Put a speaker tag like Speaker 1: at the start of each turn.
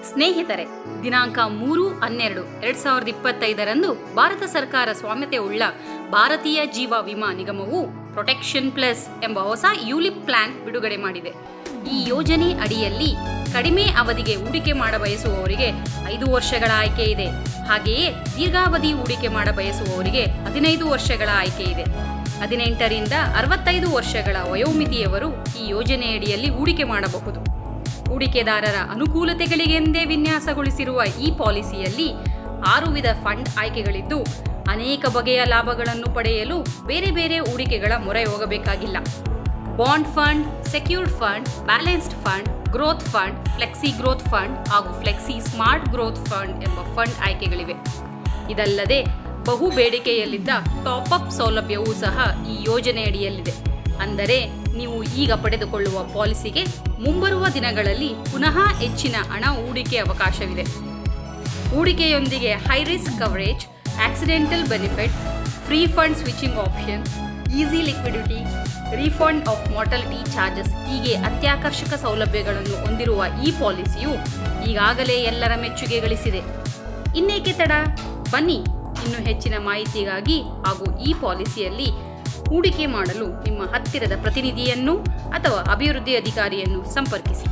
Speaker 1: ಸ್ನೇಹಿತರೆ, ದಿನಾಂಕ 3/12/2025 ಭಾರತ ಸರ್ಕಾರ ಸ್ವಾಮ್ಯತೆಯುಳ್ಳ ಭಾರತೀಯ ಜೀವ ವಿಮಾ ನಿಗಮವು ಪ್ರೊಟೆಕ್ಷನ್ ಪ್ಲಸ್ ಎಂಬ ಹೊಸ ಯುಲಿಪ್ ಪ್ಲಾನ್ ಬಿಡುಗಡೆ ಮಾಡಿದೆ. ಈ ಯೋಜನೆ ಅಡಿಯಲ್ಲಿ ಕಡಿಮೆ ಅವಧಿಗೆ ಹೂಡಿಕೆ ಮಾಡಬಯಸುವವರಿಗೆ 5 ವರ್ಷಗಳ ಆಯ್ಕೆ ಇದೆ. ಹಾಗೆಯೇ ದೀರ್ಘಾವಧಿ ಹೂಡಿಕೆ ಮಾಡಬಯಸುವವರಿಗೆ 15 ವರ್ಷಗಳ ಆಯ್ಕೆ ಇದೆ. 18 ರಿಂದ 65 ವರ್ಷಗಳ ವಯೋಮಿತಿಯವರು ಈ ಯೋಜನೆಯಡಿಯಲ್ಲಿ ಹೂಡಿಕೆ ಮಾಡಬಹುದು. ಹೂಡಿಕೆದಾರರ ಅನುಕೂಲತೆಗಳಿಗೆಂದೇ ವಿನ್ಯಾಸಗೊಳಿಸಿರುವ ಈ ಪಾಲಿಸಿಯಲ್ಲಿ 6 ವಿಧ ಫಂಡ್ ಆಯ್ಕೆಗಳಿದ್ದು, ಅನೇಕ ಬಗೆಯ ಲಾಭಗಳನ್ನು ಪಡೆಯಲು ಬೇರೆ ಬೇರೆ ಹೂಡಿಕೆಗಳ ಮೊರೆ ಹೋಗಬೇಕಾಗಿಲ್ಲ. Bond fund, secured fund, balanced fund, growth fund, flexi growth fund ಹಾಗೂ ಫ್ಲೆಕ್ಸಿ ಸ್ಮಾರ್ಟ್ ಗ್ರೋತ್ ಫಂಡ್ ಎಂಬ ಫಂಡ್ ಆಯ್ಕೆಗಳಿವೆ. ಇದಲ್ಲದೆ ಬಹು ಬೇಡಿಕೆಯಲ್ಲಿದ್ದ ಟಾಪ್ ಅಪ್ ಸೌಲಭ್ಯವೂ ಸಹ ಈ ಯೋಜನೆಯಡಿಯಲ್ಲಿದೆ. ಅಂದರೆ ನೀವು ಈಗ ಪಡೆದುಕೊಳ್ಳುವ ಪಾಲಿಸಿಗೆ ಮುಂಬರುವ ದಿನಗಳಲ್ಲಿ ಪುನಃ ಹೆಚ್ಚಿನ ಹಣ ಹೂಡಿಕೆ ಅವಕಾಶವಿದೆ. ಹೂಡಿಕೆಯೊಂದಿಗೆ high risk coverage, accidental benefit, free fund switching option, easy liquidity, refund of mortality charges ಹೀಗೆ ಅತ್ಯಾಕರ್ಷಕ ಸೌಲಭ್ಯಗಳನ್ನು ಹೊಂದಿರುವ ಈ ಪಾಲಿಸಿಯು ಈಗಾಗಲೇ ಎಲ್ಲರ ಮೆಚ್ಚುಗೆ ಗಳಿಸಿದೆ. ಇನ್ನೇಕೆ ತಡ? ಬನ್ನಿ, ಇನ್ನು ಹೆಚ್ಚಿನ ಮಾಹಿತಿಗಾಗಿ ಹಾಗೂ ಈ ಪಾಲಿಸಿಯಲ್ಲಿ ಹೂಡಿಕೆ ಮಾಡಲು ನಿಮ್ಮ ಹತ್ತಿರದ ಪ್ರತಿನಿಧಿಯನ್ನು ಅಥವಾ ಅಭಿವೃದ್ಧಿ ಅಧಿಕಾರಿಯನ್ನು ಸಂಪರ್ಕಿಸಿ.